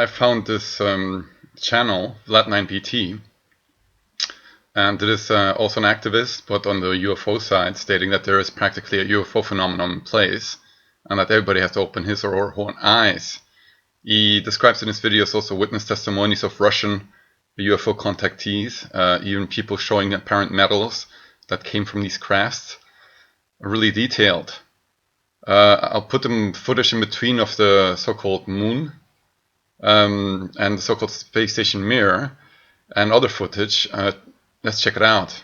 I found this channel, Vlad9BT, and it is also an activist, but on the UFO side, stating that there is practically a UFO phenomenon in place, and that everybody has to open his or her own eyes. He describes in his videos also witness testimonies of Russian UFO contactees, even people showing apparent metals that came from these crafts, really detailed. I'll put them footage in between of the so-called moon and the so-called space station Mir and other footage. Let's check it out.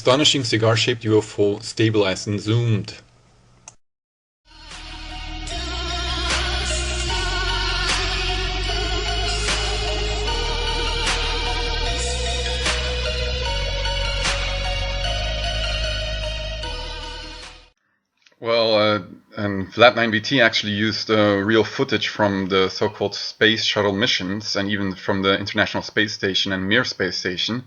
Astonishing cigar-shaped UFO stabilized and zoomed. Well, and Vlad9BT actually used real footage from the so-called space shuttle missions and even from the International Space Station and Mir Space Station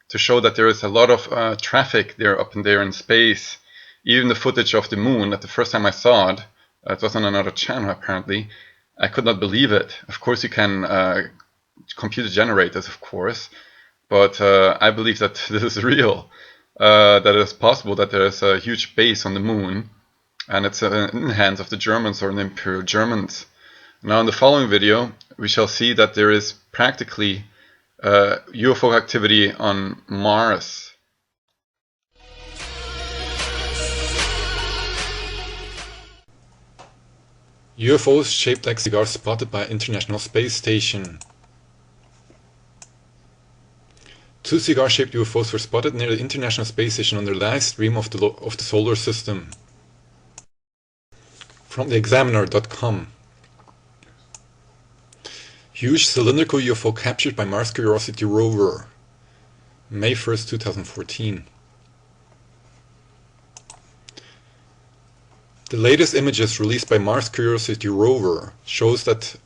to show that there is a lot of traffic there up in there in space. Even the footage of the moon, that the first time I saw it, it was on another channel apparently, I could not believe it. Of course you can computer generate this, of course, but I believe that this is real. that it is possible that there is a huge base on the moon, and it's in the hands of the Germans or the Imperial Germans. Now in the following video we shall see that there is practically UFO activity on Mars. UFOs shaped like cigars spotted by International Space Station. 2 cigar-shaped UFOs were spotted near the International Space Station on their live stream of the solar system. From theexaminer.com. Huge cylindrical UFO captured by Mars Curiosity rover. May 1st, 2014. The latest images released by Mars Curiosity rover show that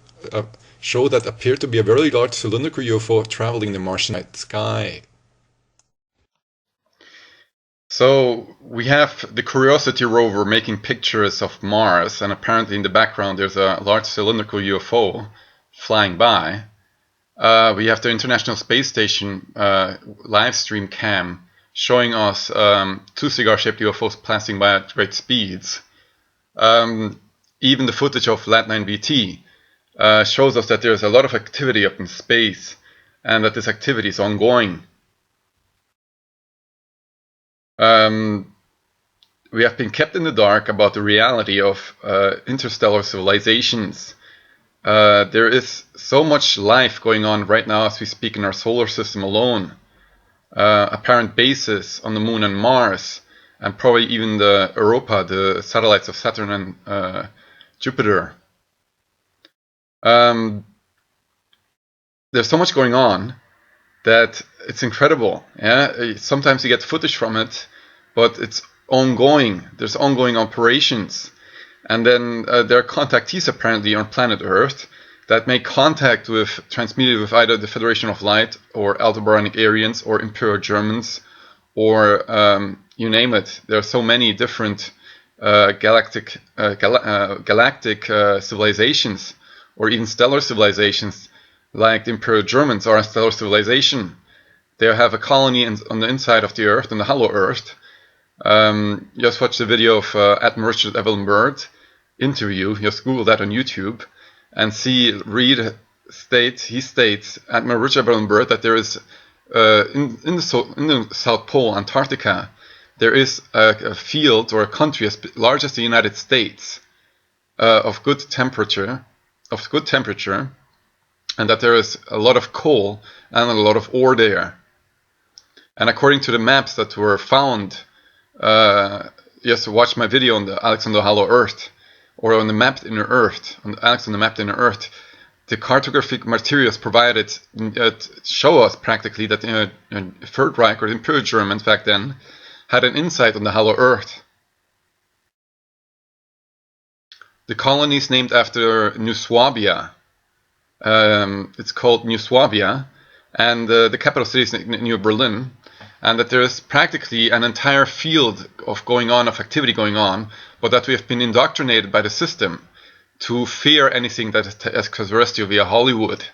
appear to be a very large cylindrical UFO traveling the Martian night sky. So we have the Curiosity rover making pictures of Mars, and apparently in the background there's a large cylindrical UFO flying by. We have the International Space Station live stream cam showing us 2 cigar-shaped UFOs passing by at great speeds. Even the footage of Lat9BT shows us that there's a lot of activity up in space, and that this activity is ongoing. We have been kept in the dark about the reality of interstellar civilizations. There is so much life going on right now as we speak in our solar system alone. Apparent bases on the Moon and Mars, and probably even the Europa, the satellites of Saturn and Jupiter. There's so much going on that it's incredible. Yeah, sometimes you get footage from it, but it's ongoing. There's ongoing operations, and then there are contactees apparently on planet Earth that make contact with, transmitted with either the Federation of Light or Aldebaranic Aryans or Imperial Germans or you name it. There are so many different galactic civilizations, or even stellar civilizations, like the Imperial Germans are a stellar civilization. They have a colony on the inside of the Earth, on the hollow Earth. Just watch the video of Admiral Richard Evelyn Byrd interview. Just Google that on YouTube and see. He states, Admiral Richard Evelyn Byrd, that there is in the South Pole, Antarctica, there is a field or a country as large as the United States of good temperature, and that there is a lot of coal and a lot of ore there. And according to the maps that were found, just watch my video on the Alex on the Hollow Earth, or on the Mapped Inner Earth, on Alex on the Mapped Inner Earth, the cartographic materials provided show us practically that the Third Reich, or the Imperial Germans back then, had an insight on the hollow Earth. The colony is named after New Swabia. It's called New Swabia, and the capital city is New Berlin, and that there is practically an entire field of activity going on, but that we have been indoctrinated by the system to fear anything that is extraterrestrial via Hollywood.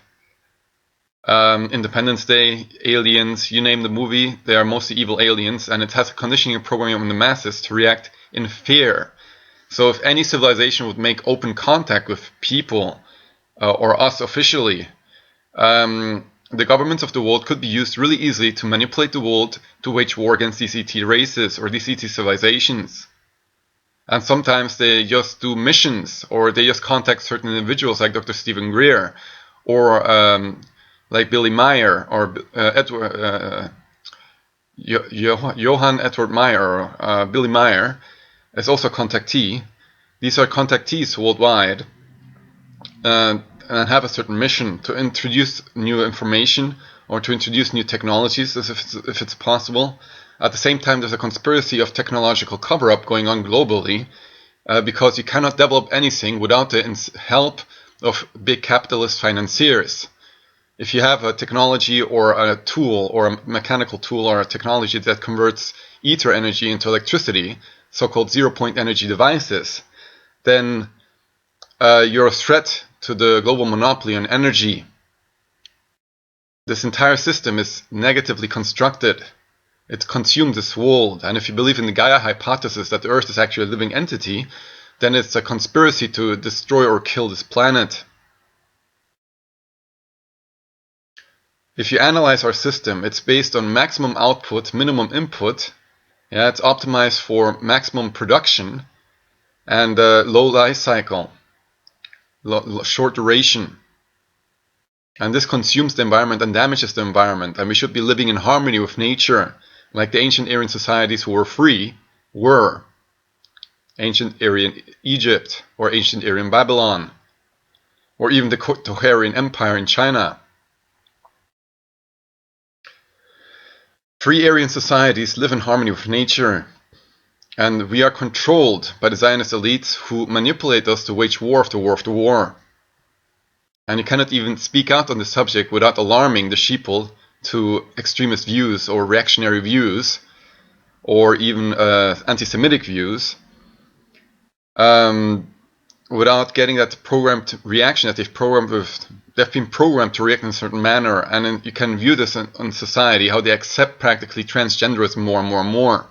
Independence Day, aliens, you name the movie, they are mostly evil aliens, and it has a conditioning program on the masses to react in fear. So if any civilization would make open contact with people, or us officially, the governments of the world could be used really easily to manipulate the world to wage war against these ET races or these ET civilizations. And sometimes they just do missions, or they just contact certain individuals like Dr. Stephen Greer, or like Billy Meyer, or Johann Edward Meyer, or Billy Meyer is also a contactee. These are contactees worldwide, and have a certain mission to introduce new information or to introduce new technologies if it's possible. At the same time, there's a conspiracy of technological cover-up going on globally, because you cannot develop anything without the help of big capitalist financiers. If you have a technology or a tool or a mechanical tool or a technology that converts ether energy into electricity, so-called zero-point energy devices, then you're a threat to the global monopoly on energy. This entire system is negatively constructed. It consumed this world. And if you believe in the Gaia hypothesis that the Earth is actually a living entity, then it's a conspiracy to destroy or kill this planet. If you analyze our system, it's based on maximum output, minimum input. Yeah, it's optimized for maximum production and low life cycle, short duration. And this consumes the environment and damages the environment. And we should be living in harmony with nature, like the ancient Aryan societies who were free were. Ancient Aryan Egypt, or ancient Aryan Babylon, or even the Toharian Empire in China. Free Aryan societies live in harmony with nature, and we are controlled by the Zionist elites who manipulate us to wage war after war after war. And you cannot even speak out on the subject without alarming the sheeple to extremist views or reactionary views, or even anti-Semitic views, without getting that programmed reaction that they've been programmed to react in a certain manner. And then you can view this in society, how they accept practically transgenderism more and more and more,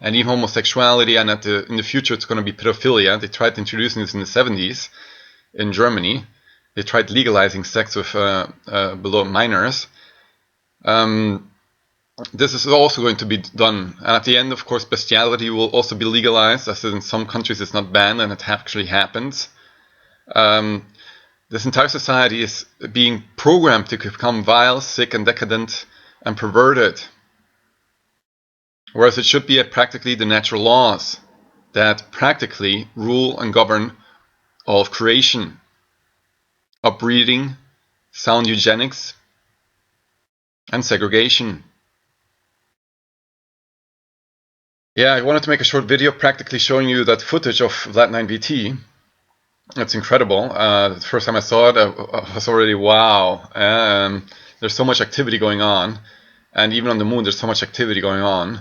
and even homosexuality, and in the future it's going to be pedophilia. They tried introducing this in the 70s in Germany. They tried legalizing sex with below minors. This is also going to be done. And at the end, of course, bestiality will also be legalized, as in some countries it's not banned, and it actually happens. This entire society is being programmed to become vile, sick, and decadent, and perverted. Whereas it should be practically the natural laws that practically rule and govern all of creation. Upbreeding, sound eugenics, and segregation. Yeah, I wanted to make a short video practically showing you that footage of Vlad9BT. It's incredible. The first time I saw it, I was already, wow. There's so much activity going on. And even on the moon, there's so much activity going on.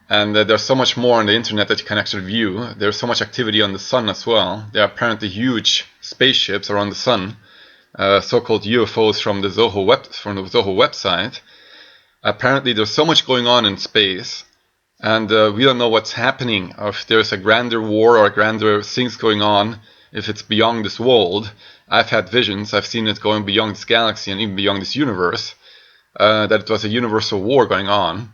And there's so much more on the internet that you can actually view. There's so much activity on the sun as well. There are apparently huge spaceships around the sun. So-called UFOs from the Zoho website. Apparently there's so much going on in space, and we don't know what's happening, or if there's a grander war or grander things going on, if it's beyond this world. I've had visions, I've seen it going beyond this galaxy and even beyond this universe, that it was a universal war going on,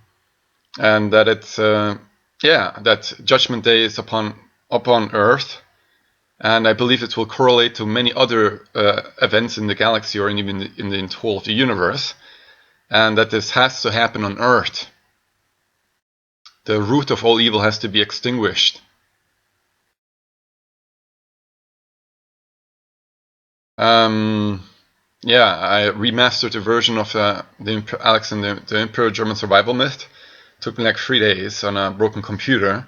and that it's that Judgment Day is upon Earth. And I believe it will correlate to many other events in the galaxy, or even in the whole of the universe, and that this has to happen on Earth. The root of all evil has to be extinguished. I remastered a version of Alex and the Imperial German Survival Myth. It took me like 3 days on a broken computer.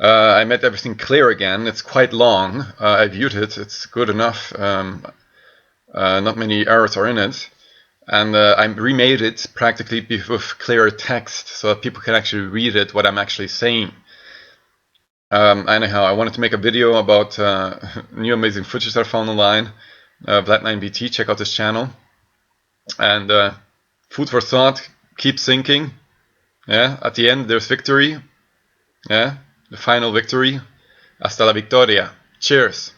I made everything clear again. It's quite long. I viewed it. It's good enough. Not many errors are in it. And I remade it practically with clearer text so that people can actually read it, what I'm actually saying. Anyhow, I wanted to make a video about new amazing footage that I found online. Vlad9BT, check out this channel. And food for thought, keep thinking. Yeah, at the end there's victory. Yeah. The final victory. Hasta la victoria. Cheers.